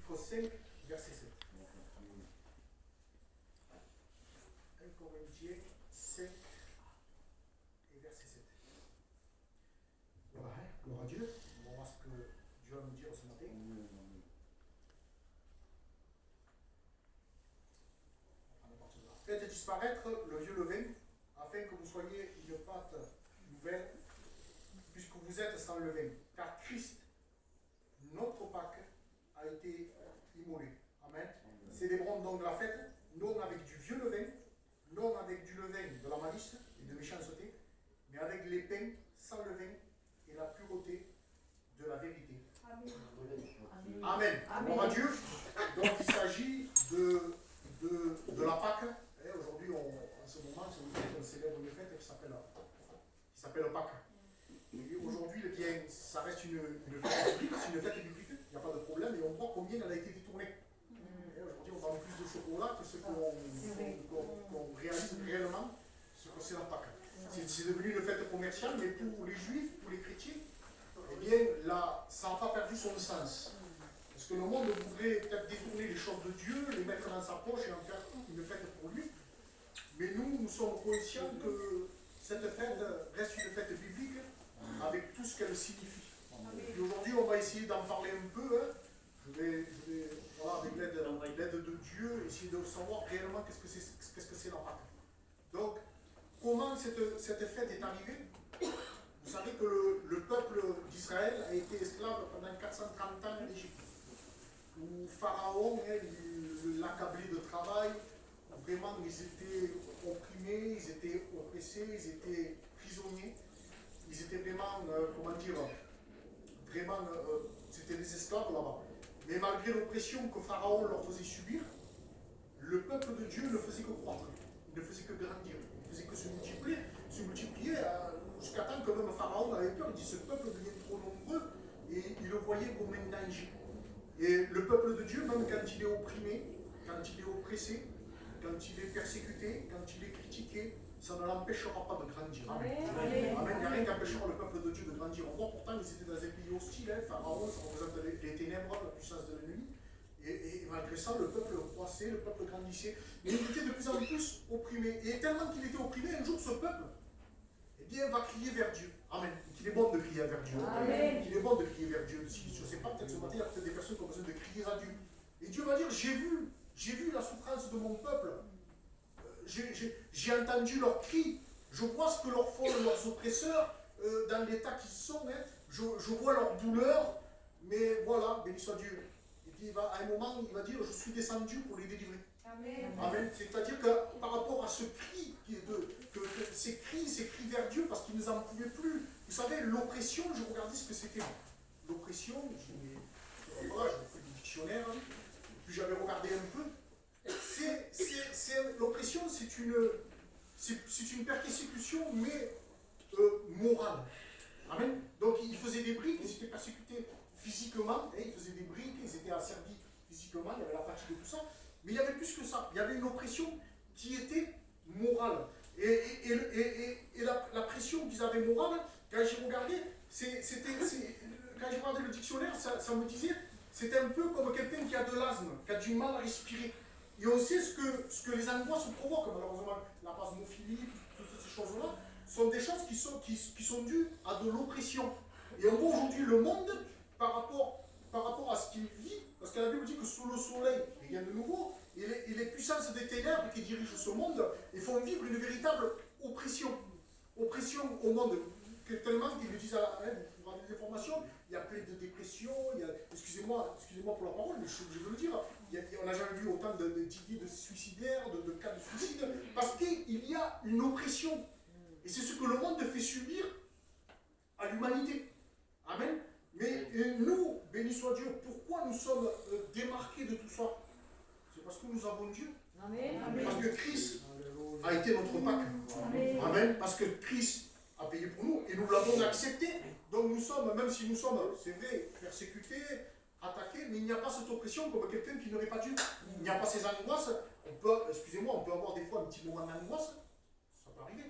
chapitre 5, verset 7. 1 Corinthiens 5 et verset 7. Voilà, hein, gloire à Dieu. On va voir ce que Dieu va nous dire ce matin. Faites disparaître le vieux levain, afin que vous soyez une pâte nouvelle, puisque vous êtes sans levain. Car Christ, notre Pâque, a été immolé. Amen. Célébrons donc la fête, non avec du vieux levain, non avec du levain de la malice et de méchanceté, mais avec les pains sans levain et la pureté de la vérité. Amen. Amen. Amen. Gloire à Dieu. Donc il s'agit de la Pâque. Aujourd'hui, en ce moment, on célèbre une fête qui s'appelle Pâques. Et aujourd'hui, eh bien, ça reste une fête biblique, c'est une fête biblique, il n'y a pas de problème, et on voit combien elle a été détournée. Aujourd'hui, on parle plus de chocolat que ce qu'on réalise réellement, ce que c'est la Pâque. C'est devenu une fête commerciale, mais pour les juifs, pour les chrétiens, eh bien, là, ça n'a pas perdu son sens. Parce que le monde voudrait peut-être détourner les choses de Dieu, les mettre dans sa poche et en faire une fête pour lui. Mais nous sommes conscients que cette fête reste une fête biblique avec tout ce qu'elle signifie. Et aujourd'hui, on va essayer d'en parler un peu. Hein. Je vais voilà, avec l'aide de Dieu, essayer de savoir réellement qu'est-ce que c'est la Pâque. Donc, comment cette fête est arrivée? Vous savez que le peuple d'Israël a été esclave pendant 430 ans en Égypte, où Pharaon l'accablait de travail, où vraiment ils étaient opprimés, ils étaient oppressés, ils étaient prisonniers, ils étaient vraiment, c'était des esclaves là-bas. Mais malgré l'oppression que Pharaon leur faisait subir, le peuple de Dieu ne faisait que croître, il ne faisait que grandir, il ne faisait que se multiplier jusqu'à temps que même Pharaon avait peur, il dit ce peuple devient trop nombreux, et il le voyait comme un danger. Et le peuple de Dieu, même quand il est opprimé, quand il est oppressé, quand il est persécuté, quand il est critiqué, ça ne l'empêchera pas de grandir. Amen. Amen. Amen. Il n'y a rien qui empêchera le peuple de Dieu de grandir. On voit pourtant ils étaient dans un pays hostile, hein. Pharaon, ça représente les ténèbres, la puissance de l'ennemi. Et malgré ça, le peuple croissait, le peuple grandissait. Mais il était de plus en plus opprimé. Et tellement qu'il était opprimé, un jour ce peuple, eh bien, va crier vers Dieu. Amen. Il est bon de crier vers Dieu. Amen. Il est bon de crier vers Dieu. Si, je ne sais pas, peut-être ce matin, il y a peut-être des personnes qui ont besoin de crier à Dieu. Et Dieu va dire, j'ai vu la souffrance de mon peuple. J'ai entendu leurs cris. Je vois ce que leur font leurs oppresseurs dans l'état qu'ils sont. Hein. Je vois leur douleur. Mais voilà, béni soit Dieu. Et puis à un moment, il va dire, je suis descendu pour les délivrer. Amen. Amen. C'est-à-dire que par rapport à ce cri, ces cris vers Dieu, parce qu'ils n'en pouvaient plus. Vous savez, l'oppression, je regardais ce que c'était. L'oppression, voilà, j'ai fait du dictionnaire, hein, puis j'avais regardé un peu. L'oppression, c'est une persécution, mais morale. Amen. Donc ils faisaient des briques, ils étaient persécutés physiquement, hein, ils faisaient des briques, ils étaient asservis physiquement, il y avait la fatigue et tout ça. Mais il y avait plus que ça. Il y avait une oppression qui était morale. Et la pression qu'ils avaient morale, quand j'ai regardé, quand j'ai regardé le dictionnaire, ça me disait, c'était un peu comme quelqu'un qui a de l'asthme, qui a du mal à respirer. Et on sait ce que les angoisses provoquent, malheureusement, la spasmophilie, toutes ces choses-là, sont des choses qui sont dues à de l'oppression. Et on voit aujourd'hui le monde, par rapport à ce qu'il vit, parce que la Bible dit que sous le soleil, rien de nouveau, et les puissances des ténèbres qui dirigent ce monde, ils font vivre une véritable oppression. Oppression au monde. Tellement qu'ils me disent, pour avoir des informations, il y a plein de dépression, excusez-moi pour la parole, mais je veux le dire, on n'a jamais vu autant d'idées de suicidaires, de cas de suicide, parce qu'il y a une oppression. Et c'est ce que le monde fait subir à l'humanité. Amen. Mais nous, béni soit Dieu, pourquoi nous sommes démarqués de tout ça? C'est parce que nous avons Dieu. Amen. Parce que Christ a été notre Pâque. Amen. Amen. Parce que Christ a payé pour nous et nous l'avons accepté. Donc nous sommes, même si nous sommes, c'est vrai, persécutés, attaqués, mais il n'y a pas cette oppression comme quelqu'un qui n'aurait pas Dieu. Il n'y a pas ces angoisses. On peut avoir des fois un petit moment d'angoisse, ça peut arriver,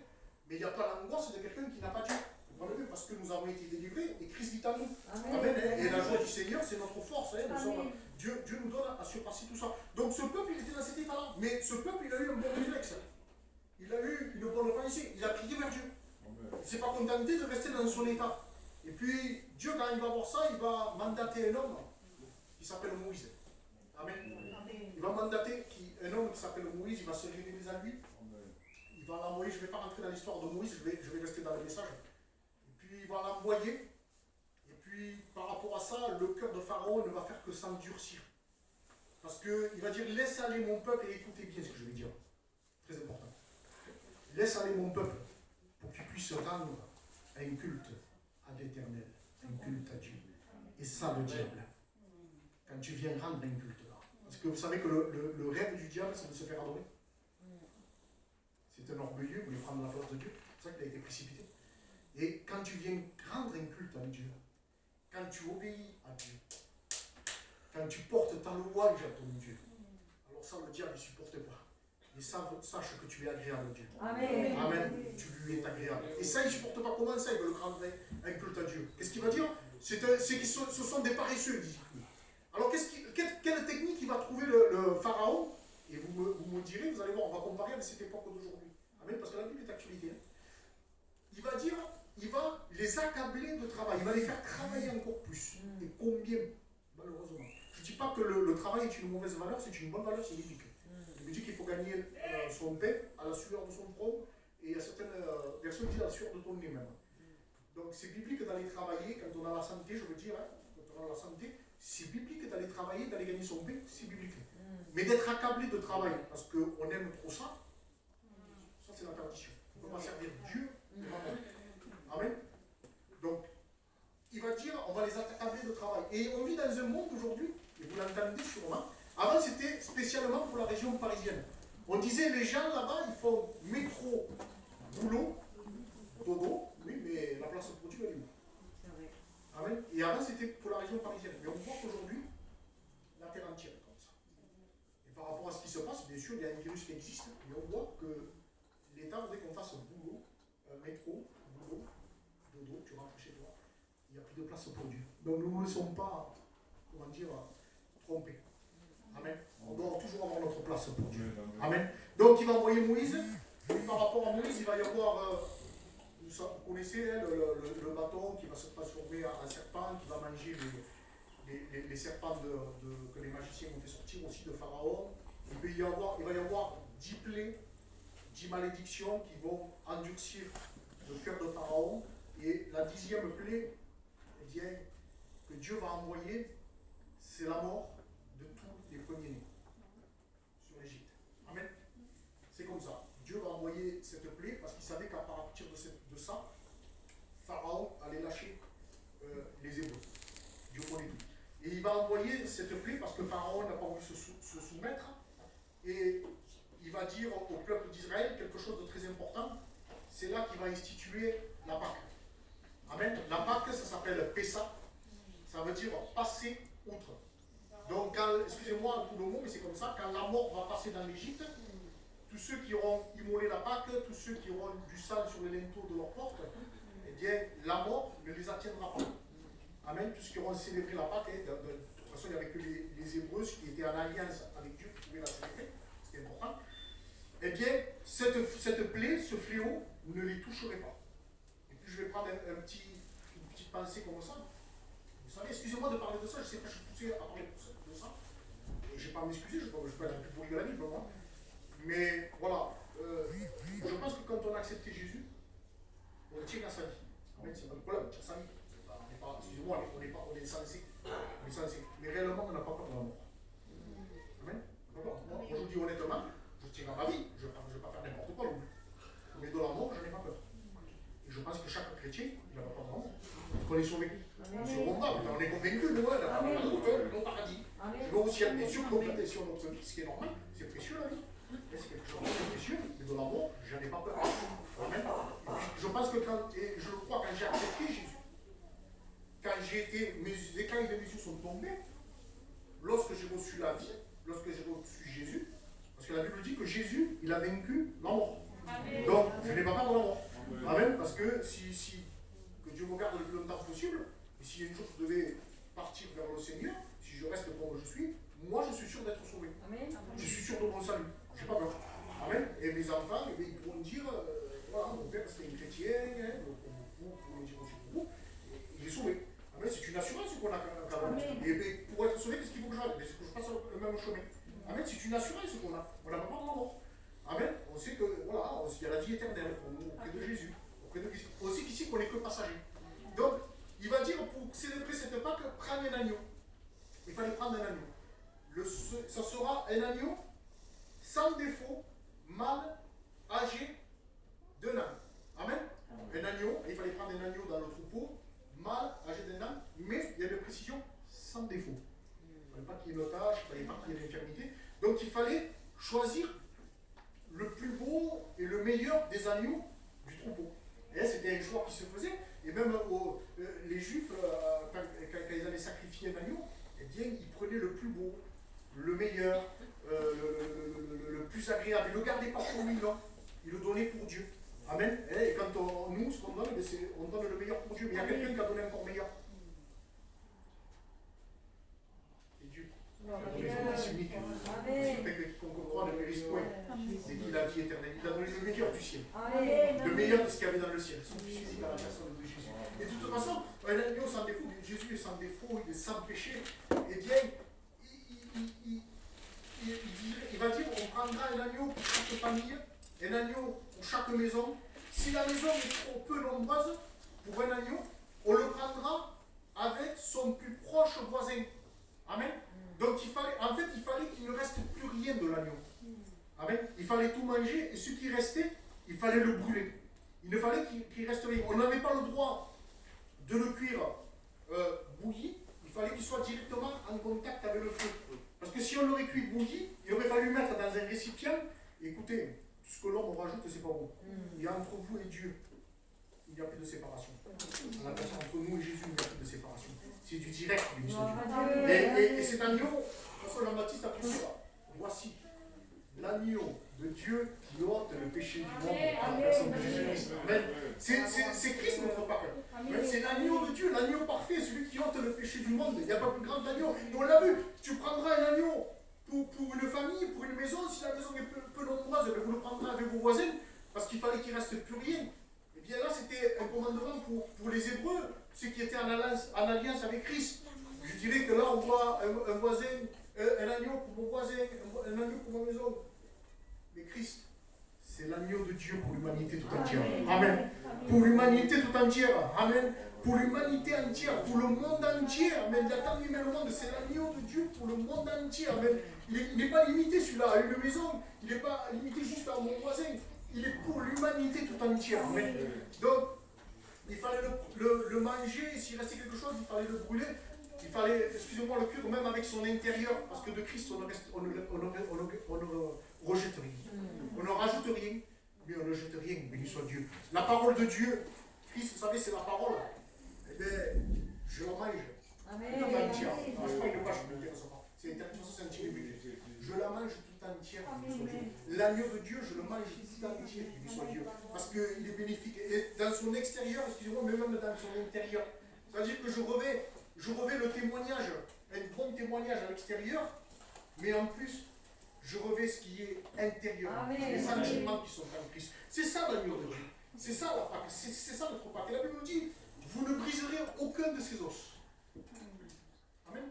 mais il n'y a pas l'angoisse de quelqu'un qui n'a pas Dieu. Amen. Parce que nous avons été délivrés et Christ vit en nous. Amen. Amen. Et la joie du Seigneur, c'est notre force. Dieu nous donne à surpasser tout ça. Donc ce peuple, il était dans cet état-là. Mais ce peuple, il a eu un bon réflexe. Il a eu une bonne pensée. Il a crié vers Dieu. Il ne s'est pas contenté de rester dans son état. Et puis, Dieu, quand il va voir ça, il va mandater un homme qui s'appelle Moïse. Amen. Il va mandater un homme qui s'appelle Moïse, il va se révéler à lui. Il va l'envoyer, je ne vais pas rentrer dans l'histoire de Moïse, je vais rester dans le message. Et puis, il va l'envoyer. Et puis, par rapport à ça, le cœur de Pharaon ne va faire que s'endurcir. Parce qu'il va dire, laisse aller mon peuple, et écoutez bien ce que je vais dire. Très important. Laisse aller mon peuple pour qu'il puisse rendre un culte à l'Éternel, un culte à Dieu. Et ça, le diable, quand tu viens rendre un culte là. Parce que vous savez que le rêve du diable, c'est de se faire adorer. C'est un orgueilleux, il voulait prendre la place de Dieu. C'est ça qu'il a été précipité. Et quand tu viens rendre un culte à Dieu, quand tu obéis à Dieu, quand tu portes ta louange à ton Dieu, alors ça, le diable ne supporte pas. Et sache que tu es agréable à Dieu. Amen. Amen. Tu lui es agréable. Et ça, il ne supporte pas. Comment ça, il veut le rendre un culte à Dieu? Qu'est-ce qu'il va dire? C'est que ce sont des paresseux, dit. Alors, quelle technique il va trouver le Pharaon? Et vous me direz, vous allez voir, on va comparer avec cette époque d'aujourd'hui. Amen, parce que la Bible est actualité. Il va dire, il va les accabler de travail. Il va les faire travailler encore plus. Et combien? Malheureusement. Je ne dis pas que le travail est une mauvaise valeur, c'est une bonne valeur, c'est biblique. Il dit qu'il faut gagner son pain à la sueur de son front, et il y a certaines versions qui disent à la sueur de ton nez même. Donc c'est biblique d'aller travailler quand on a la santé, je veux dire, hein, quand on a la santé, c'est biblique d'aller travailler, d'aller gagner son pain, c'est biblique. Mais d'être accablé de travail parce qu'on aime trop ça, ça c'est la perdition. On ne peut pas servir Dieu et maman. Amen. Donc, il va dire, on va les accabler de travail. Et on vit dans un monde aujourd'hui, et vous l'entendez sûrement. Avant, c'était spécialement pour la région parisienne. On disait, les gens là-bas, ils font métro, boulot, dodo, oui, mais la place pour Dieu, elle est où? Amen. Et avant, c'était pour la région parisienne. Mais on voit qu'aujourd'hui, la terre entière est comme ça. Et par rapport à ce qui se passe, bien sûr, il y a un virus qui existe, mais on voit que l'État voudrait qu'on fasse boulot, métro, boulot, dodo, tu rentres chez toi. Il n'y a plus de place pour Dieu. Donc nous ne sommes pas, comment dire, trompés. Amen. On doit toujours avoir notre place pour Dieu. Amen. Donc il va envoyer Moïse. Puis par rapport à Moïse, il va y avoir, vous connaissez hein, le bâton qui va se transformer en serpent, qui va manger les serpents que les magiciens ont fait sortir aussi de Pharaon. Et puis il va y avoir 10 plaies, 10 malédictions qui vont endurcir le cœur de Pharaon. Et la 10e plaie, eh bien, que Dieu va envoyer, c'est la mort de tous les premiers-nés sur l'Égypte. Amen. C'est comme ça. Dieu va envoyer cette plaie parce qu'il savait qu'à partir de ça, Pharaon allait lâcher les Hébreux. Dieu connaît tout. Et il va envoyer cette plaie parce que Pharaon n'a pas voulu se soumettre. Et il va dire au peuple d'Israël quelque chose de très important. C'est là qu'il va instituer la Pâque. Amen. La Pâque, ça s'appelle Pessa. Ça veut dire passer outre. Donc, excusez-moi tout le mot, mais c'est comme ça, quand la mort va passer dans l'Égypte, tous ceux qui auront immolé la Pâque, tous ceux qui auront du sang sur les linteaux de leur porte, eh bien, la mort ne les attiendra pas. Amen. Tous ceux qui auront célébré la Pâque, de toute façon, il n'y avait que les Hébreux qui étaient en alliance avec Dieu qui pouvaient la célébrer, c'était important. Eh bien, cette plaie, ce fléau, ne les toucherait pas. Et puis, je vais prendre une petite pensée comme ça. Vous savez, excusez-moi de parler de ça, je sais pas, je suis poussé à parler de ça. Je ne vais pas m'excuser, je ne vais pas être plus poli de la Bible, moi. Mais voilà, je pense que quand on a accepté Jésus, on le tient à sa vie. C'est pas le problème, on tient à sa vie. Excusez-moi, on est censé. Mais réellement, on n'a pas peur de la mort. Amen. Moi, je vous dis honnêtement, je tiens à ma vie, je ne vais pas faire n'importe quoi. Mais de la mort, je n'en ai pas peur. Et je pense que chaque chrétien, il n'a pas peur de la mort. Qu'on est sauvé. On se combat, on est convaincu, nous, on est au paradis. Je vais au ciel, bien sûr, compléter sur notre vie, ce qui est normal, c'est précieux la vie. C'est quelque chose de précieux, mais de la mort, je n'en ai pas peur. Amen. Je pense que et je le crois, quand j'ai accepté Jésus, quand les mes yeux sont tombés, lorsque j'ai reçu la vie, lorsque j'ai reçu Jésus, parce que la Bible dit que Jésus, il a vaincu la mort. Donc, je n'ai pas peur de la mort. Amen. Parce que si Dieu me garde le plus longtemps possible. Et si un jour je devais partir vers le Seigneur, si je reste comme je suis, moi je suis sûr d'être sauvé. Amen. Je suis sûr de mon salut. Je n'ai pas peur. Amen. Et mes enfants, eh bien, ils pourront dire, voilà, mon père c'était un chrétien, hein, vous pouvez dire aussi pour vous, il est sauvé. Amen. C'est une assurance qu'on a quand même. Et bien, pour être sauvé, qu'est-ce qu'il faut que je fasse? C'est que je passe le même chemin. Amen. C'est une assurance qu'on a. On n'a pas peur de la mort. Amen. On sait que voilà, il y a la vie éternelle pour nous, auprès de Jésus. Auprès de Christ. On sait qu'ici qu'on n'est que passager. Donc, il va dire pour célébrer cette Pâque, prendre un agneau. Il fallait prendre un agneau. Ça sera un agneau sans défaut, mâle, âgé d'un an. Amen. Un agneau, il fallait prendre un agneau dans le troupeau, mâle, âgé d'un an, mais il y a des précisions sans défaut. Il ne fallait pas qu'il y ait une tâche, il ne fallait pas qu'il y ait une infirmité. Donc il fallait choisir le plus beau et le meilleur des agneaux du troupeau. Et c'était un choix qui se faisait. Et même les Juifs, quand ils allaient sacrifier un agneau, eh bien, ils prenaient le plus beau, le meilleur, le plus agréable. Ils ne le gardaient pas pour lui, non. Ils le donnaient pour Dieu. Amen. Et quand nous, ce qu'on donne, on donne le meilleur pour Dieu. Mais il y a quelqu'un qui a donné encore meilleur. C'est Dieu. Il a donné son Fils unique. Qu'on croit ne périsse point. C'est qu'il a la vie éternelle. Il a donné le meilleur du ciel. Le meilleur de ce qu'il y avait dans le ciel. Son Fils unique à la personne de Jésus. Et de toute façon, un agneau sans défaut, Jésus est sans défaut, il est sans péché. Eh bien, il va dire, on prendra un agneau pour chaque famille, un agneau pour chaque maison. Si la maison est trop peu nombreuse pour un agneau, on le prendra avec son plus proche voisin. Amen. Donc il fallait qu'il ne reste plus rien de l'agneau. Amen. Il fallait tout manger et ce qui restait, il fallait le brûler. Il ne fallait qu'il reste rien. On n'avait pas le droit de le cuire bouilli, il fallait qu'il soit directement en contact avec le feu. Parce que si on l'aurait cuit bouilli, il aurait fallu le mettre dans un récipient. Écoutez, tout ce que l'homme rajoute, c'est pas bon. Il y a entre vous et Dieu, il n'y a plus de séparation. Entre nous et Jésus, il n'y a plus de séparation. C'est du direct, lui, et cet agneau, François Jean-Baptiste a pu dire, voici l'agneau de Dieu qui ôte le péché du monde par la personne de Jésus-Christ. C'est Christ notre Pâque. C'est l'agneau de Dieu, l'agneau parfait, celui qui ôte le péché du monde. Il n'y a pas plus grand agneau. Et on l'a vu, tu prendras un agneau pour une famille, pour une maison. Si la maison est peu nombreuse, vous le prendrez avec vos voisins, parce qu'il fallait qu'il ne reste plus rien. Et bien là, c'était un commandement pour les Hébreux, ceux qui étaient en alliance avec Christ. Je dirais que là, on voit un voisin, un agneau pour mon voisin, un agneau pour ma maison. Mais Christ, c'est l'agneau de Dieu pour l'humanité tout entière. Amen. Pour l'humanité tout entière. Amen. Pour l'humanité entière, pour le monde entier. Amen. Il a tant aimé le monde, c'est l'agneau de Dieu pour le monde entier. Amen. Il n'est pas limité celui-là à une maison. Il n'est pas limité juste à mon voisin. Il est pour l'humanité tout entière. Amen. Donc, il fallait le manger. S'il restait quelque chose, il fallait le brûler. Il fallait, excusez-moi, le cuire même avec son intérieur, parce que de Christ, on ne rejette rien. On ne rajoute rien, mais on ne jette rien, béni soit Dieu. La parole de Dieu, Christ, vous savez, c'est la parole. Eh bien, je la mange. Amen. Tout entière. Je ne sais pas une page, je ne le dirai pas. C'est un petit début. Je la mange tout entière, béni soit Dieu. L'agneau de Dieu, je le mange tout entier, béni soit Dieu. Parce qu'il est bénéfique. Et dans son extérieur, excusez-moi, mais même dans son intérieur. C'est-à-dire que je revais le témoignage, un bon témoignage à l'extérieur, mais en plus, je revais ce qui est intérieur, les sentiments qui sont en Christ. C'est ça l'agneau de Dieu. C'est ça la Pâque. C'est ça notre Pâque. Et la Bible nous dit, vous ne briserez aucun de ses os. Amen.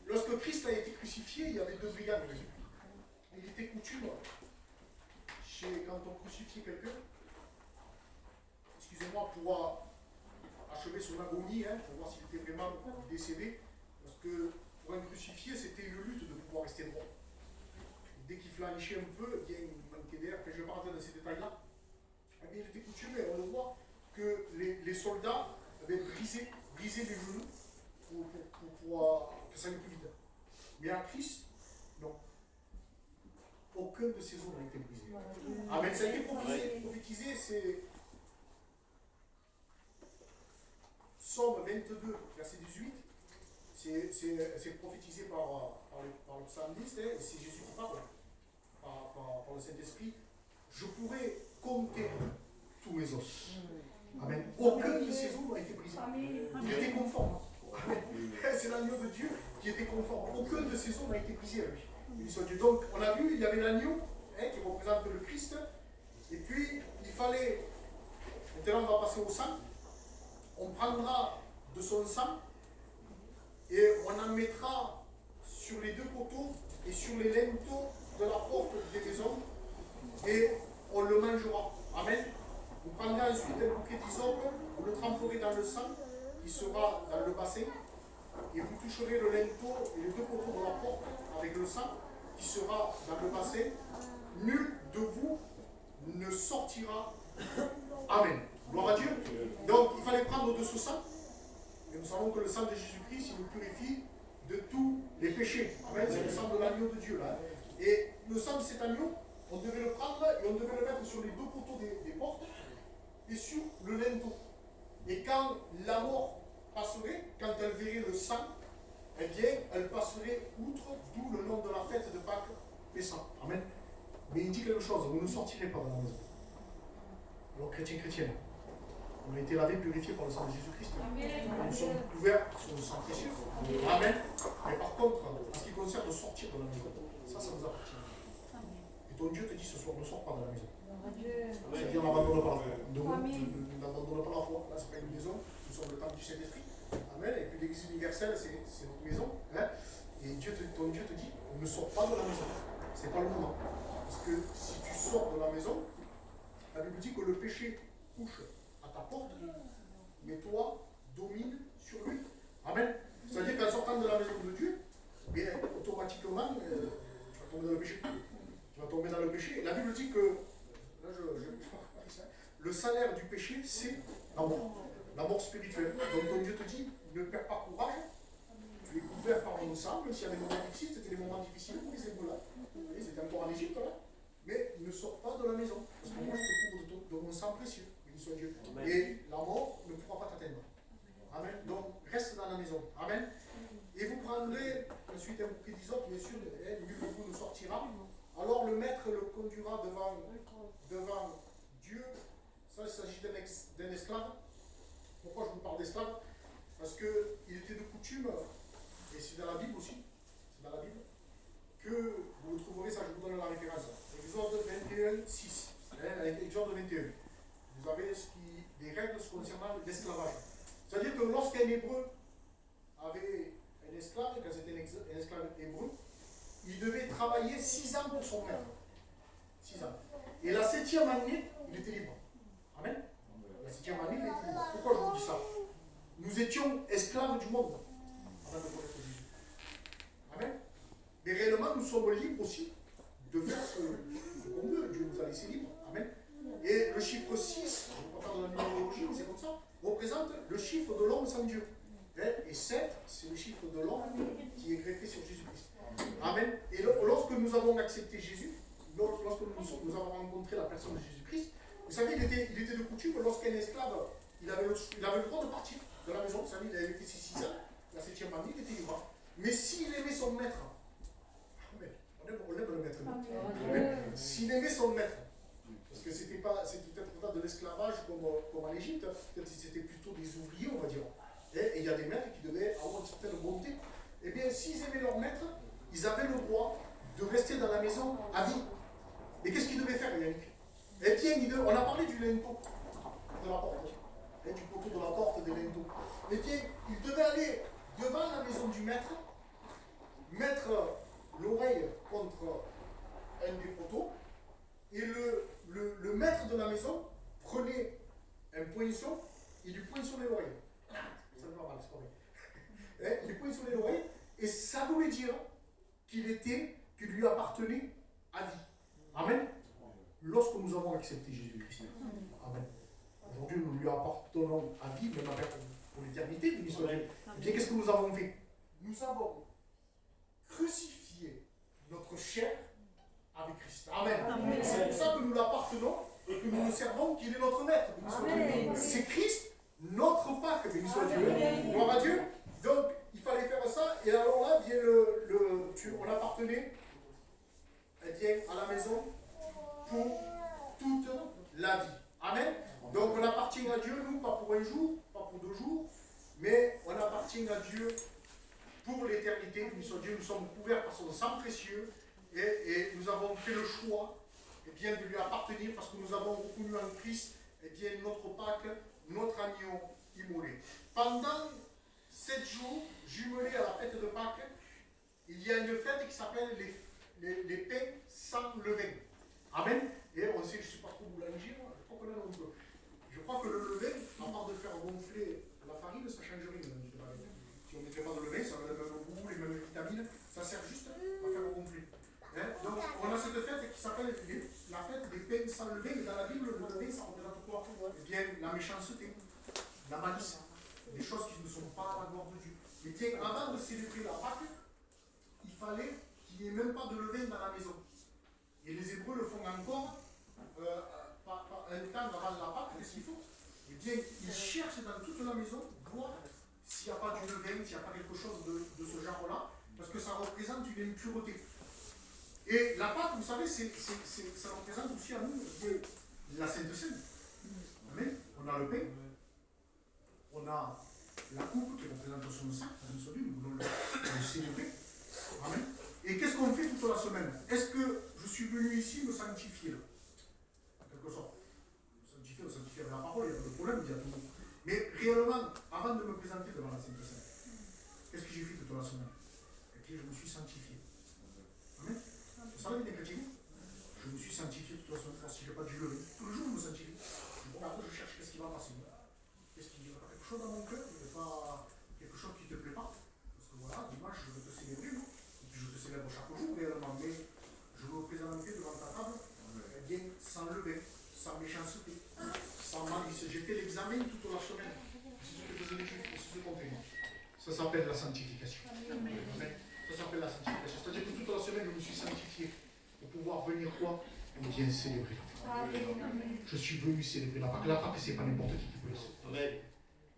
Lorsque Christ a été crucifié, il y avait deux brigands. Il était coutume, quand on crucifiait quelqu'un, excusez-moi, pour achever son agonie, pour voir s'il était vraiment décédé, parce que pour un crucifié, c'était une lutte de pouvoir rester droit. Dès qu'il flanchait un peu, eh bien, il manquait d'air. Je ne vais pas rentrer dans ces détails-là. Eh bien, il était coutumé, on le voit, que les soldats avaient brisé les genoux pour que ça aille plus vite. Mais à Christ, non. Aucun de ces os n'a été brisé. Amen. Ça a été prophétisé, c'est Psaume 22, verset 18. C'est prophétisé par le psalmiste, et c'est Jésus qui parle, par le Saint-Esprit. Je pourrais compter tous mes os. Amen. Aucun de ces os n'a été brisé. Il était conforme. Amen. C'est l'agneau de Dieu qui était conforme. Aucun de ces os n'a été brisé à lui. Béni soit Dieu. Donc, on a vu, il y avait l'agneau qui représente le Christ. Et puis, il fallait. Maintenant, on va passer au sang. On prendra de son sang et on en mettra sur les deux poteaux et sur les linteaux de la porte des maisons et on le mangera. Amen. Vous prendrez ensuite un bouquet d'hysope, vous le tremperez dans le sang qui sera dans le bassin et vous toucherez le linteau et les deux poteaux de la porte avec le sang qui sera dans le bassin. Nul de vous ne sortira. Amen. Gloire à Dieu. Donc il fallait prendre de ce sang. Et nous savons que le sang de Jésus-Christ, il nous purifie de tous les péchés. Amen. C'est le sang de l'agneau de Dieu là. Et le sang de cet agneau, on devait le prendre et on devait le mettre sur les deux poteaux des portes et sur le linteau. Et quand la mort passerait, quand elle verrait le sang, eh bien, elle passerait outre, d'où le nom de la fête de Pâques, Pessah. Amen. Mais il dit quelque chose, vous ne sortirez pas de la maison. Alors, chrétienne, on a été lavé, purifié par le sang de Jésus-Christ. Nous sommes couverts sur le sang précieux. Amen. Mais par contre, en ce qui concerne de sortir de la maison, ça nous appartient. Et ton Dieu te dit ce soir, ne sors pas de la maison. C'est-à-dire, n'abandonne pas la foi. N'abandonne pas la foi. Là, ce n'est pas une maison, nous sommes le temple du Saint-Esprit. Amen. Et puis l'Église universelle, c'est notre maison. Hein? Et ton Dieu te dit, ne sors pas de la maison. Ce n'est pas le moment. Parce que si tu sors de la maison, la Bible dit que le péché couche à ta porte, mais toi, domine sur lui. Amen. C'est-à-dire qu'en sortant de la maison de Dieu, bien, automatiquement, tu vas tomber dans le péché. Tu vas tomber dans le péché. La Bible dit que, là, le salaire du péché, c'est la mort. La mort spirituelle. Donc ton Dieu te dit, ne perds pas courage. Tu es couvert par mon sang, même s'il y a des moments difficiles, c'était des moments difficiles pour les Éboulas. C'était encore en Égypte, là. Mais ne sors pas de la maison. Parce que moi, je te couvre de mon sang précieux. Béni soit Dieu. Et la mort ne pourra pas t'atteindre. Amen. Donc, reste dans la maison. Amen. Et vous prendrez ensuite un bouquet d'hysope, bien sûr, nul de vous ne sortira. Alors le maître le conduira devant Dieu. Ça, il s'agit d'un esclave. Pourquoi je vous parle d'esclave? Parce qu'il était de coutume, et c'est dans la Bible aussi, c'est dans la Bible, que vous le trouverez, ça je vous donne la référence. Exode 21, 6. Exode 21. Vous avez des règles concernant l'esclavage. C'est-à-dire que lorsqu'un hébreu avait un esclave, quand c'était un esclave hébreu, il devait travailler 6 ans pour son maître. 6 ans. Et la 7e année, il était libre. Amen. La 7e année, il était libre. Pourquoi je vous dis ça? Nous étions esclaves du monde avant de connaître Jésus. Amen. Mais réellement, nous sommes libres aussi de faire ce qu'on veut. Dieu nous a laissé libres. Amen. Et le chiffre 6, je ne vais pas faire de la numérologie, mais c'est comme ça, représente le chiffre de l'homme sans Dieu. Et 7, c'est le chiffre de l'homme qui est greffé sur Jésus-Christ. Amen. Et lorsque nous avons accepté Jésus, lorsque nous avons rencontré la personne de Jésus-Christ, vous savez, il était de coutume, lorsqu'un esclave, il avait le droit de partir de la maison. Vous savez, il avait fait ses 6 ans, la 7e année, il était libre. Mais s'il aimait son maître, amen, on aime le maître. S'il aimait son maître, parce que c'était peut-être pas de l'esclavage comme en Égypte, peut-être que c'était plutôt des ouvriers, on va dire. Et il y a des maîtres qui devaient avoir une certaine bonté. Eh bien, s'ils aimaient leur maître, ils avaient le droit de rester dans la maison à vie. Mais qu'est-ce qu'ils devaient faire, Yannick? Eh bien, on a parlé du linteau de la porte, du poteau de la porte, des linteaux. Eh bien, ils devaient aller devant la maison du maître, mettre l'oreille contre un des poteaux, et le maître de la maison prenait un poinçon, il lui poinçonnait l'oreille. Ça fait pas mal, c'est pas vrai. Il lui poinçonnait l'oreille, et ça voulait dire qu'il lui appartenait à vie. Amen. Lorsque nous avons accepté Jésus-Christ. Amen. Aujourd'hui, nous lui appartenons à vie, même pour l'éternité. Eh bien, qu'est-ce que nous avons fait? Nous avons crucifié notre chair avec Christ. Amen. Amen. C'est pour ça que nous l'appartenons et que nous le servons, qu'il est notre maître. C'est Christ, notre Pâques. Béni soit Dieu. Gloire à Dieu. Donc, il fallait faire ça. Et alors là, vient on appartenait à la maison pour toute la vie. Amen. Donc on appartient appartient à Dieu, nous, pas pour un jour, pas pour 2 jours, mais on appartient à Dieu pour l'éternité. Nous sommes Dieu, nous sommes couverts par son sang précieux et nous avons fait le choix bien, de lui appartenir parce que nous avons reconnu en Christ bien, notre Pâques, notre agneau immolé. Pendant 7 jours, jumelés à la fête de Pâques, il y a une fête qui s'appelle les pains sans levain. Amen. Et on sait, je ne suis pas trop boulanger, moi, je crois qu'on a un peu. Je crois que le levain, à part de faire gonfler la farine, ça ne change rien. Si on ne mettait pas de levain, ça aurait le même goût, les mêmes vitamines, ça sert juste à faire gonfler. Hein? Donc, on a cette fête qui s'appelle la fête des pains sans levain, mais dans la Bible, le levain, ça représente quoi? Eh bien, la méchanceté, la malice, des choses qui ne sont pas à la gloire de Dieu. Et bien, avant de célébrer la Pâque, il fallait qu'il n'y ait même pas de levain dans la maison. Et les Hébreux le font encore, un temps avant la Pâque, qu'est-ce qu'il faut? Eh bien, ils cherchent dans toute la maison, voir s'il n'y a pas du levain, s'il n'y a pas quelque chose de ce genre-là, parce que ça représente une impureté. Et la Pâque, vous savez, ça représente aussi à nous la Sainte Seine. Amen. On a le pain, on a la coupe qui représente son sang, nous voulons le célébrer. Amen. Et qu'est-ce qu'on fait toute la semaine? Est-ce que je suis venu ici me sanctifier? En quelque sorte. Me sanctifier avec la parole, il y a pas de problème, il y a tout le monde. Mais réellement, avant de me présenter devant la Sainte Seine, qu'est-ce que j'ai fait toute la semaine? Et puis je me suis sanctifié. Amen. Vous savez, les chrétiens, je me suis sanctifié toute la semaine, parce que je n'ai pas dû lever. Tous les jours, je me sanctifie. Après, je cherche qu'est-ce qui va passer. Qu'est-ce qui va quelque chose dans mon cœur, il n'y a pas quelque chose qui ne te plaît pas. Parce que voilà, dimanche, je veux te célébrer, non? Et puis je te célèbre chaque jour, réellement, mais je veux me présenter devant ta table, eh bien, sans lever, sans méchanceté, sans malice. J'ai fait l'examen toute la semaine. C'est ce que je faisais, c'est ce qu'on fait. Ça s'appelle la sanctification. Amen. Ça s'appelle la sanctification. C'est-à-dire que toute la semaine, je me suis sanctifié pour pouvoir venir quoi? Et bien célébrer la Pâque. Je suis venu célébrer la Pâque. La Pâque, c'est pas n'importe qui peut le célébrer.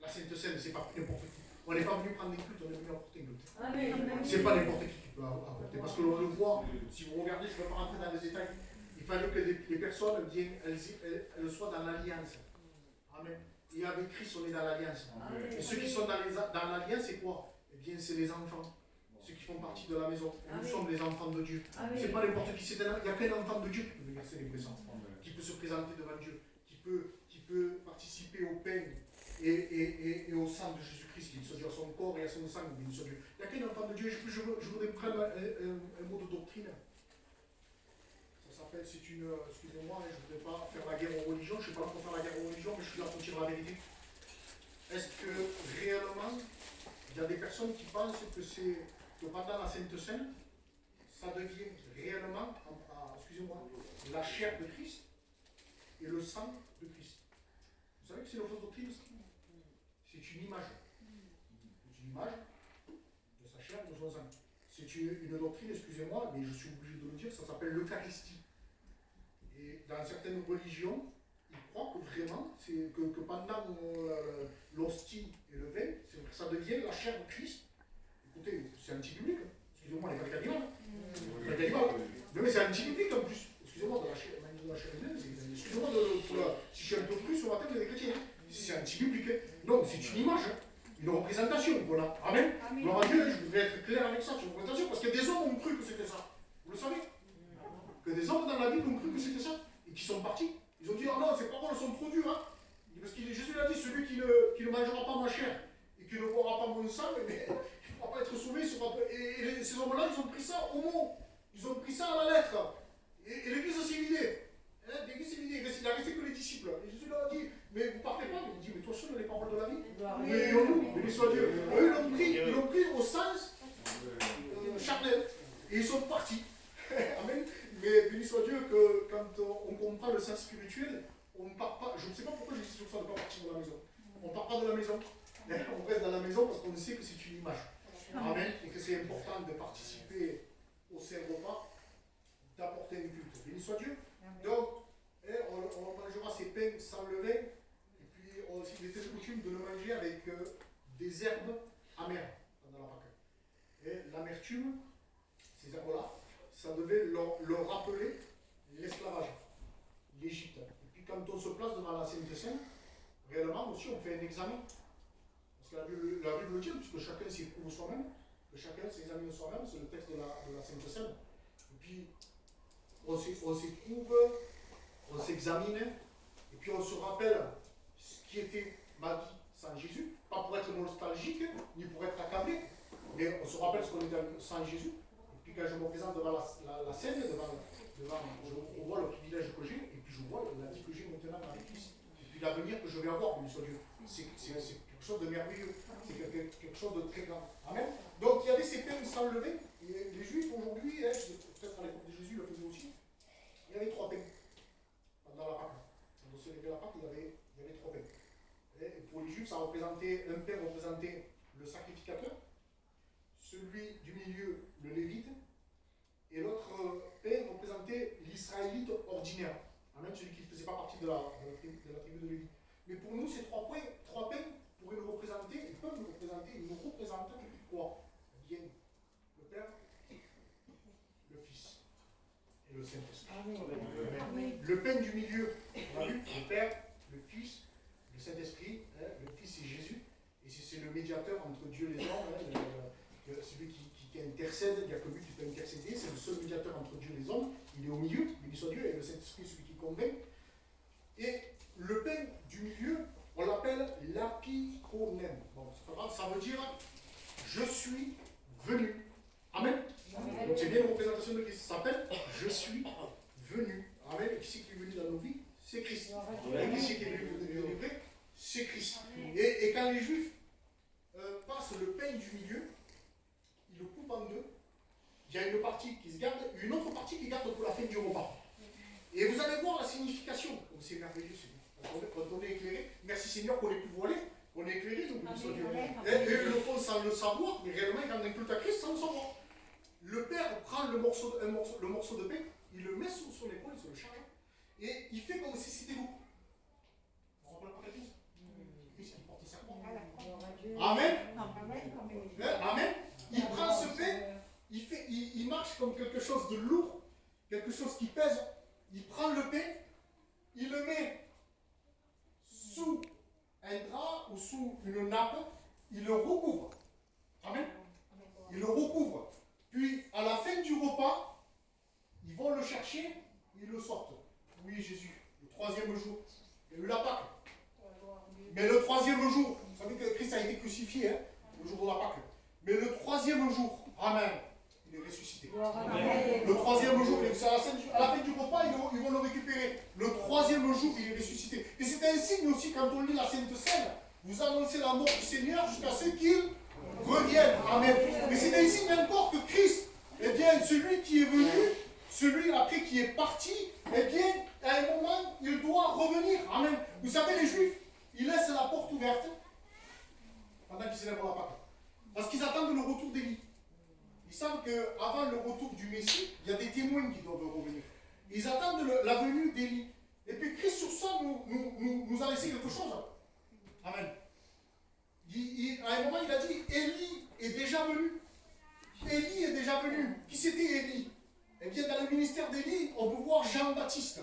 La Sainte Seine, c'est pas n'importe qui. On n'est pas venu prendre des cultes, on est venu apporter une cultes. C'est pas n'importe qui peut apporter. Parce que l'on le voit, si vous regardez, je ne vais pas rentrer dans les détails, il fallait que les personnes viennent, elles soient dans l'alliance. Amen. Et avec Christ, on est dans l'alliance. Et ceux qui sont dans l'alliance, c'est quoi? Eh bien, c'est les enfants. Ceux qui font partie de la maison. Et nous sommes les enfants de Dieu. C'est pas n'importe qui. Il n'y a qu'un enfant de Dieu qui peut venir célébrer ça. Qui peut se présenter devant Dieu. Qui peut participer au pain et au sang de Jésus-Christ, qui se dit à son corps et à son sang. Il n'y a qu'un enfant de Dieu. Je voudrais prendre un mot de doctrine. Ça s'appelle, c'est une. Excusez-moi, je ne voudrais pas faire la guerre aux religions. Je ne suis pas là pour faire la guerre aux religions, mais je suis là pour dire la vérité. Est-ce que réellement, il y a des personnes qui pensent que pendant la Sainte Seine, ça devient réellement, excusez-moi, la chair de Christ et le sang de Christ? Vous savez que c'est une fausse doctrine? C'est une image. C'est une image de sa chair, de son sang. C'est une doctrine, excusez-moi, mais je suis obligé de le dire, ça s'appelle l'Eucharistie. Et dans certaines religions, ils croient que vraiment, que pendant l'hostie et le vin, ça devient la chair de Christ. Écoutez, c'est anti-biblique. Excusez-moi, on n'est pas des cannibales. On est cannibales. Mais c'est anti-biblique en plus. Excusez-moi, de la chair humaine, excusez-moi si je suis un peu cru sur la tête des chrétiens. C'est anti-biblique. Non, c'est une image, une représentation. Voilà. Amen. Gloire à Dieu, je voudrais être clair avec ça, c'est une représentation, parce que des hommes ont cru que c'était ça. Vous le savez? Que des hommes dans la Bible ont cru que c'était ça, et qui sont partis. Ils ont dit, oh non, ces paroles sont trop dures, hein. Parce que Jésus l'a dit, celui qui ne mangera pas ma chair, et qui ne boira pas mon sang, mais il ne pourra pas être sauvé. Et ces hommes-là, ils ont pris ça au mot. Ils ont pris ça à la lettre. Et l'église s'est vidée. L'église s'est vidée. Il n'a resté que les disciples. Et Jésus leur a dit, mais vous ne partez pas. Il dit, mais toi seul, les paroles de la vie. Mais nous, béni soit Dieu. Eux, ils l'ont pris au sens charnel. Et ils sont partis. Amen. Mais béni soit Dieu que quand on comprend le sens spirituel, on ne part pas. Je ne sais pas pourquoi je dis sur ça de ne pas partir de la maison. On ne part pas de la maison. On reste dans la maison parce qu'on sait que c'est une image. Amen. Et que c'est important de participer au Saint-Repas, d'apporter une culte. Béni soit Dieu. Donc, on mangera ces pains sans levain. Et puis, il était de coutume de le manger avec des herbes amères pendant la Pâque. Et l'amertume, ces herbes-là, ça devait leur rappeler l'esclavage, l'Égypte. Et puis, quand on se place devant la Sainte Seine, réellement aussi, on fait un examen. Parce que la Bible le dit, puisque chacun s'éprouve soi-même, que chacun s'examine soi-même, c'est le texte de la Sainte Seine. Et puis, on s'éprouve, on s'examine, et puis on se rappelle ce qui était ma vie sans Jésus, pas pour être nostalgique, ni pour être accablé, mais on se rappelle ce qu'on est sans Jésus. Et puis quand je me présente devant la scène, je vois le privilège que j'ai, et puis je vois la vie que j'ai maintenant avec Christ. Et puis l'avenir que je vais avoir, béni soit Dieu. C'est quelque chose de merveilleux, c'est quelque chose de très grand. Amen. Donc il y avait ces peines sans lever, et les Juifs aujourd'hui, peut-être à l'époque de Jésus le faisaient aussi, il y avait 3 peines pendant la Pâque. Quand on célébrait la Pâque, il y avait 3 peines. Et pour les Juifs, un pain représentait le sacrificateur, celui du milieu, le Lévite, et l'autre pain représentait l'Israélite ordinaire. Amen, celui qui ne faisait pas partie de la tribu de Lévi. Mais pour nous, ces 3 pains pourraient nous représenter, ils peuvent nous représenter, ils nous représentent quoi? Bien, le Père, le Fils et le Saint-Esprit. Le pain du milieu, on a vu, le Père, le Fils, le Saint-Esprit, le Fils c'est Jésus, et c'est le médiateur entre Dieu et les hommes, celui qui intercède, il n'y a que lui qui peut intercéder, c'est le seul médiateur entre Dieu et les hommes, il est au milieu, béni soit Dieu, et le Saint-Esprit, celui qui convainc. Et le pain du milieu, on l'appelle l'apikonem. Bon, ça veut dire je suis venu. Amen. Donc c'est bien une représentation de Christ. Ça s'appelle je suis venu. Amen. Et qui c'est qui est venu dans nos vies? C'est Christ. Et qui c'est qui est venu nous délivrer? C'est Christ. Et quand les Juifs passent le pain du milieu, ils le coupent en deux. Il y a une partie qui se garde, une autre partie qui garde pour la fin du repas. Et vous allez voir la signification. Oh, c'est merveilleux, Seigneur. Quand on est éclairé, merci Seigneur qu'on est plus voilé, on est éclairé, donc béni soit Dieu. Et eux le font sans le savoir, mais réellement ils rendent un culte à Christ sans le savoir. Le Père prend le morceau de pain, il le met sur son épaule, sur le charge, et il fait comme si c'était vous. On rappelle pas quelque chose? Christ qui porte sa croix. Amen. Amen. Il prend ce pain, il marche comme quelque chose de lourd, quelque chose qui pèse. Il prend le pain, il le met sous un drap ou sous une nappe, il le recouvre. Amen. Il le recouvre. Puis, à la fin du repas, ils vont le chercher, ils le sortent. Oui, Jésus, le 3e jour. Il y a eu la Pâque. Mais le 3e jour, vous savez que Christ a été crucifié, hein, le jour de la Pâque. Mais le 3e jour, Amen, il est ressuscité. Le 3e jour, à la fin du repas, ils vont le récupérer. Le 3e jour, il est ressuscité. Et c'est un signe aussi, quand on lit la Sainte Seine, vous annoncez la mort du Seigneur jusqu'à ce qu'il revienne. Amen. Mais c'est un signe encore que Christ, eh bien, celui qui est venu, celui après qui est parti, eh bien, à un moment, il doit revenir. Amen. Vous savez, les Juifs, ils laissent la porte ouverte pendant qu'ils célèbrent la Pâque. Parce qu'ils attendent le retour d'Élie. Ils savent qu'avant le retour du Messie, il y a des témoins qui doivent revenir. Ils attendent la venue d'Élie. Et puis Christ sur ça nous a laissé quelque chose. Amen. À un moment, il a dit, Élie est déjà venu. Élie est déjà venu. Qui c'était Élie? Eh bien, dans le ministère d'Élie, on peut voir Jean-Baptiste,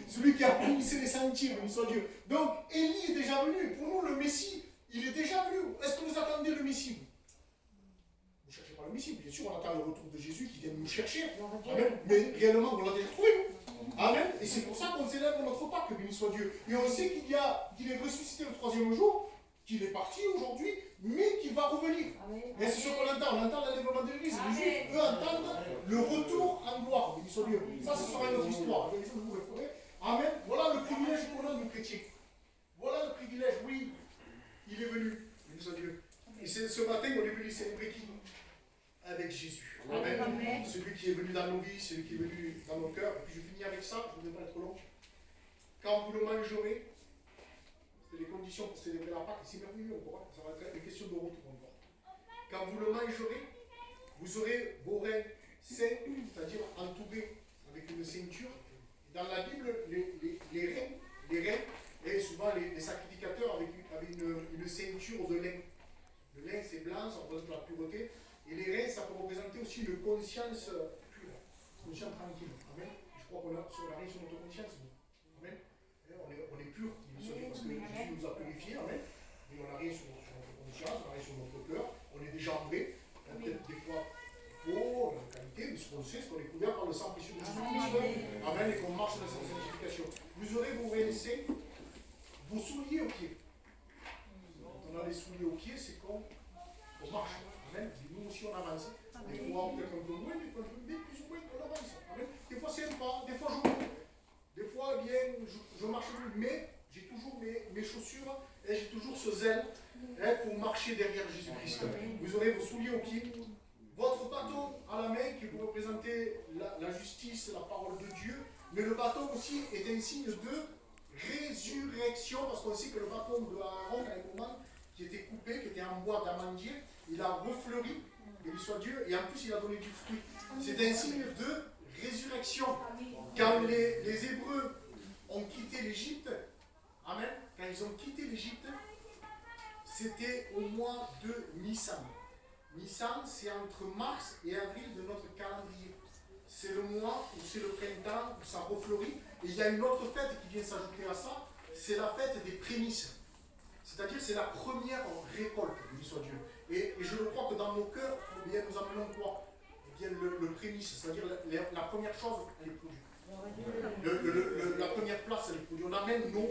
celui qui a bénissé les sentiers, béni soit Dieu. Donc, Élie est déjà venu. Pour nous, le Messie, il est déjà venu. Est-ce que vous attendez le Messie? Vous ne cherchez pas le Messie. Bien sûr, on attend le retour de Jésus qui vient nous chercher. Amen. Mais réellement, on l'a déjà trouvé. Amen. Et c'est pour ça qu'on célèbre notre Pâque, béni soit Dieu. Et on sait qu'il est ressuscité le 3e jour, qu'il est parti aujourd'hui, mais qu'il va revenir. Et c'est ce qu'on entend. On entend l'enlèvement de l'Église. Les Juifs, eux, entendent le retour en gloire, béni soit Dieu. Ça, ce sera une autre histoire. Amen. Voilà le privilège qu'on a, nous chrétiens. Voilà le privilège, oui. Il est venu, béni soit Dieu. Et ce matin, on est venu célébrer qui? Avec Jésus. Amen. Amen. Celui qui est venu dans nos vies, celui qui est venu dans nos cœurs. Et puis je finis avec ça, je ne vais pas être long. Quand vous le mangerez, c'est les conditions pour célébrer la Pâque, c'est merveilleux encore, ça va être une question de retour encore. Quand vous le mangerez, vous aurez vos reins sains, c'est-à-dire entourés avec une ceinture. Dans la Bible, les reins, et souvent les sacrificateurs avec une ceinture de lin. Le lin, c'est blanc, ça représente la pureté. Et les reins, ça peut représenter aussi une conscience pure, une conscience tranquille. Amen. Je crois qu'on a sur la reine sur notre conscience. Amen. On est pur, il parce que Jésus nous a purifiés, amen. Et on arrive sur notre conscience, on arrive sur notre cœur, on est déjà vrai, peut-être des fois pauvre, en qualité, mais ce qu'on sait, c'est qu'on est couvert par le sang précieux de Jésus-Christ. Amen, et qu'on marche dans cette sanctification. Vous aurez, vous laissez vos souliers aux pieds. Quand on a les souliers aux pieds, c'est qu'on marche. Amen. Nous aussi on avance. Des fois peut-être un peu moins, des fois un peu plus ou moins, on avance. Amen. Des fois c'est un pas, des fois je roule. Des fois, eh bien, je marche plus, mais j'ai toujours mes chaussures et j'ai toujours ce zèle pour marcher derrière Jésus-Christ. Vous aurez vos souliers aux pieds, votre bâton à la main qui vous représentez la justice, la parole de Dieu, mais le bâton aussi est un signe de résurrection, parce qu'on sait que le bâton de Aaron, à un moment, qui était coupé, qui était en bois d'amandier, il a refleuri, béni soit Dieu, et en plus il a donné du fruit. C'est un signe de résurrection. Quand les Hébreux ont quitté l'Égypte, amen, quand ils ont quitté l'Égypte, c'était au mois de Nissan. Nissan, c'est entre mars et avril de notre calendrier. C'est le mois où c'est le printemps, où ça refleurit. Et il y a une autre fête qui vient s'ajouter à ça, c'est la fête des prémices. C'est-à-dire c'est la première récolte, béni soit Dieu. Et je le crois que dans nos cœurs, eh bien, nous amenons quoi? Eh bien, le prémisse, c'est-à-dire la première chose, elle est produite. La première place, elle est produite. On amène nos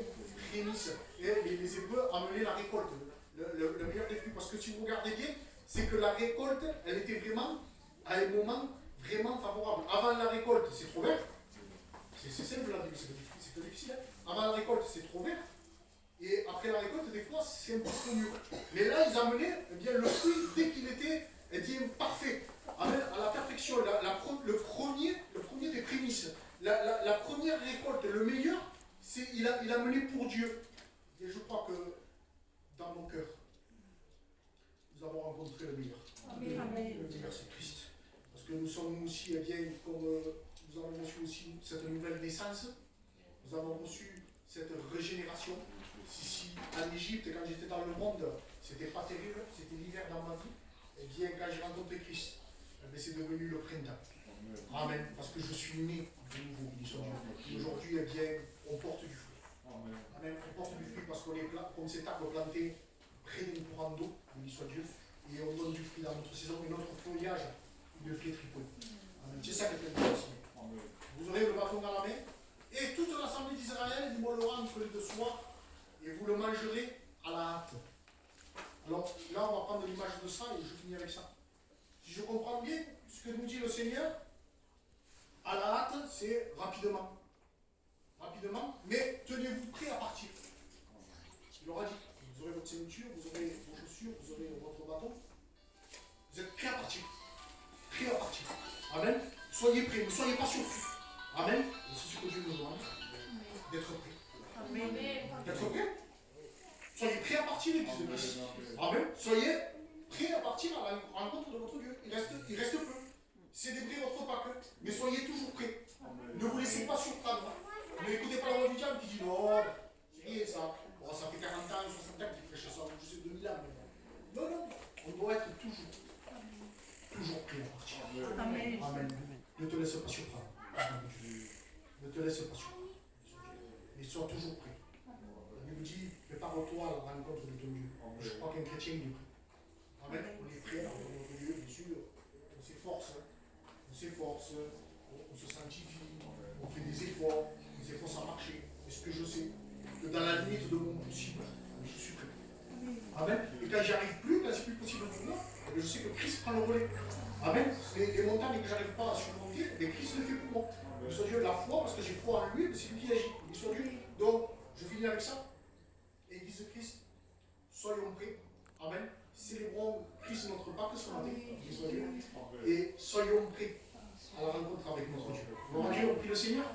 prémices. Et les Hébreux amenaient la récolte, le meilleur des fruits. Parce que si vous regardez bien, c'est que la récolte, elle était vraiment à un moment vraiment favorable. Avant la récolte, c'est trop vert. C'est simple, c'est pas difficile. Avant la récolte, c'est trop vert. Et après la récolte, des fois, c'est un peu trop mûr. Mais là, ils amenaient eh bien, le fruit dès qu'il était parfait. Amen, à la perfection. Le premier des prémices. La première récolte, le meilleur, il a mené pour Dieu. Et je crois que dans nos cœurs, nous avons rencontré le meilleur. Amen. Le meilleur, c'est Christ. Parce que nous sommes aussi, eh bien, comme nous avons reçu aussi cette nouvelle naissance, nous avons reçu cette régénération. Si en Égypte, quand j'étais dans le monde, c'était pas terrible, c'était l'hiver dans ma vie, et bien quand j'ai rencontré Christ, c'est devenu le printemps. Amen. Parce que je suis né de nouveau. Et aujourd'hui, eh bien, on porte du fruit. Amen. On porte du fruit parce qu'on est comme cet arbre planté près d'un courant d'eau, béni soit Dieu, et on donne du fruit dans notre saison, et notre feuillage, il ne flétrit pas. C'est ça qui est plein de aussi. Vous aurez le bâton dans la main, et toute l'assemblée d'Israël mollera entre les deux soirs, et vous le mangerez à la hâte. Alors là, on va prendre l'image de ça, et je finis avec ça. Si je comprends bien ce que nous dit le Seigneur, à la hâte, c'est rapidement. Rapidement, mais tenez-vous prêts à partir. Il aura dit, vous aurez votre ceinture, vous aurez vos chaussures, vous aurez votre bâton. Vous êtes prêts à partir. Prêts à partir. Amen. Soyez prêts, ne soyez pas surpris. Amen. Et c'est ce que Dieu nous demande, d'être prêts. Amen. D'être prêts. Soyez prêts à partir, l'église de Christ. Amen. Soyez prêts à partir à la rencontre de votre Dieu. Il reste peu. Célébrez votre Pâques, mais soyez toujours prêts. Ne vous laissez pas surprendre. N'écoutez pas la voix du diable qui dit non, c'est rien ça. Bon, ça fait 40 ans, 60 ans qu'il prêche ça, je sais 2000 ans. Non, non, on doit être toujours prêt à partir. Amen. Amen. Ne te laisse pas surprendre. Ne te laisse pas surprendre. Mais sois toujours prêt. La Bible dit, prépare-toi à la rencontre de ton Dieu. Je crois qu'un chrétien est prêt. Amen. On est prêt à la rencontre de Dieu, bien sûr. On s'efforce, on se sanctifie, on fait des efforts, on s'efforce à marcher. Est-ce que je sais que dans la limite de mon possible, je suis prêt. Amen. Et quand j'y arrive plus, quand c'est plus possible pour moi, je sais que Christ prend le relais. Amen. Les montagnes que je n'arrive pas à surmonter, mais Christ le fait pour moi. Il soit Dieu la foi, parce que j'ai foi en lui, mais c'est lui qui agit. Il soit Dieu. Donc, je finis avec ça. Église de Christ, soyons prêts. Amen. Célébrons Christ notre Pâques ce matin. Il soit Dieu. Et soyons prêts à la rencontre avec notre Dieu. Gloire à Dieu, on prie le Seigneur.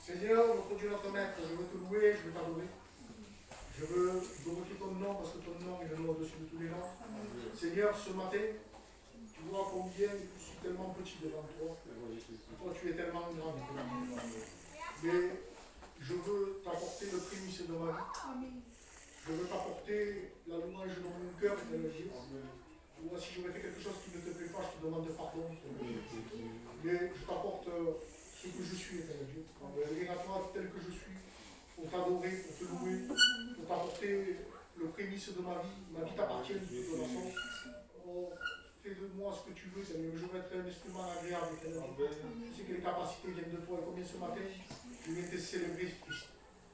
Seigneur, notre Dieu, notre Maître, je veux te louer, je veux t'adorer. Je veux glorifier ton nom parce que ton nom est le nom au-dessus de tous les noms. Seigneur, ce matin, tu vois combien je suis tellement petit devant toi. Toi, tu es tellement grand. Mais je veux t'apporter le prémisse de ma vie. Je veux t'apporter la louange dans mon cœur et de Dieu. Tu vois, si j'aurais fait quelque chose qui ne te plaît pas, je te demande pardon. Mais je t'apporte ce que je suis, Éternel Dieu. Viens à toi tel que je suis. pour t'adorer, pour te louer, pour t'apporter le prémisse de ma vie. Ma vie t'appartient de toute façon. Oh, fais de moi ce que tu veux, Seigneur. Je veux être un instrument agréable, Seigneur. Je sais que les capacités viennent de toi. Et combien ce matin, je viens te célébrer, Christ.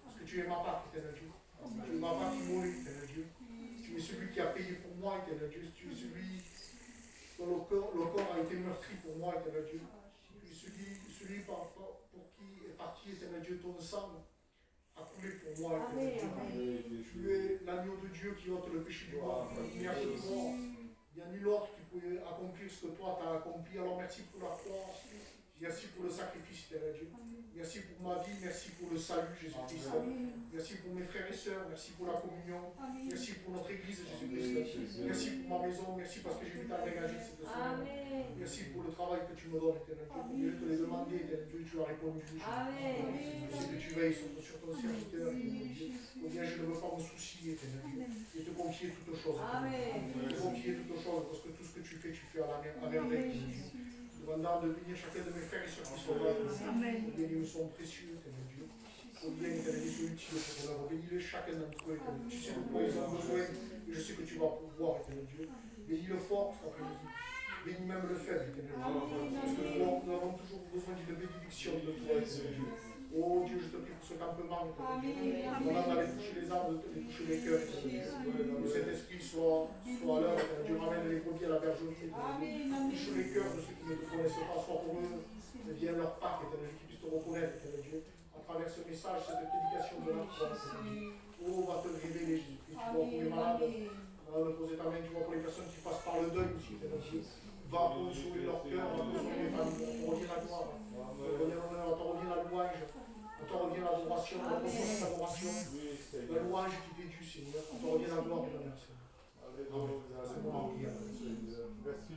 Parce que tu es ma part, Éternel Dieu. Tu es ma part qui mourit, Éternel Dieu. Tu es celui qui a payé pour moi, Éternel Dieu. Tu es celui dont le corps a été meurtri pour moi, Éternel Dieu. Tu es celui pour qui est parti, Éternel Dieu, ton sang a coulé pour moi, Éternel Dieu. Tu es l'agneau de Dieu qui ôte le péché du monde. Il n'y a que toi. Il n'y a nul autre qui pouvait accomplir ce que toi tu as accompli. Alors merci pour la croix. Merci pour le sacrifice, Éternel Dieu. Merci pour ma vie, merci pour le salut, Jésus-Christ. Merci pour mes frères et sœurs, merci pour la communion. Merci pour notre église, Jésus-Christ. Merci pour ma maison, merci parce que j'ai vu ta dégager cette semaine. Merci pour le travail que tu me donnes, Éternel Dieu. Je te l'ai demandé, Éternel Dieu, tu as répondu. Je sais que tu veilles sur ton serviteur, Éternel Dieu. Combien je ne veux pas me soucier, Éternel Dieu. Et te confier toutes choses. Te confier toutes choses, parce que tout ce que tu fais à la merveille, demandant de bénir chacun de mes frères et sœurs qui sont là. Combien ils me sont précieux, Éternel Dieu. Combien, Éternel Dieu, sont utiles pour leur bénis-les chacun d'entre eux, Éternel Dieu. Tu sais de quoi ils ont besoin, et je sais que tu vas pouvoir, Éternel Dieu. Bénis le fort cet après-midi. Bénis même le faible, Éternel Dieu. Parce que nous avons toujours besoin d'une bénédiction de toi, Éternel Dieu. Oh Dieu, je te prie pour ce campement, Éternel Dieu. Demande d'aller toucher les âmes, de toucher les cœurs, Éternel Dieu. Que cet esprit soit à l'heure, Éternel Dieu. Ramène les brebis à la bergerie, Éternel Dieu. Touche les cœurs de ceux qui ne te connaissent pas, soit pour eux, viens leur part, Éternel Dieu, qu'ils puissent te reconnaître, Éternel Dieu. À travers ce message, cette prédication de la croix, Éternel Dieu. Oh, va te révéler, Jésus. Tu vois pour les malades, va poser ta main, tu vois pour les personnes qui passent par le deuil aussi, Éternel Dieu. Va consoler leur cœur, va consoler les familles. On te revient la gloire, on te revient l'honneur, on te revient la louange. On te revient l'adoration, la profonde adoration, la louange qui t'est due, Seigneur. On te revient la gloire et l'honneur, Seigneur. Amen. C'est mon prière.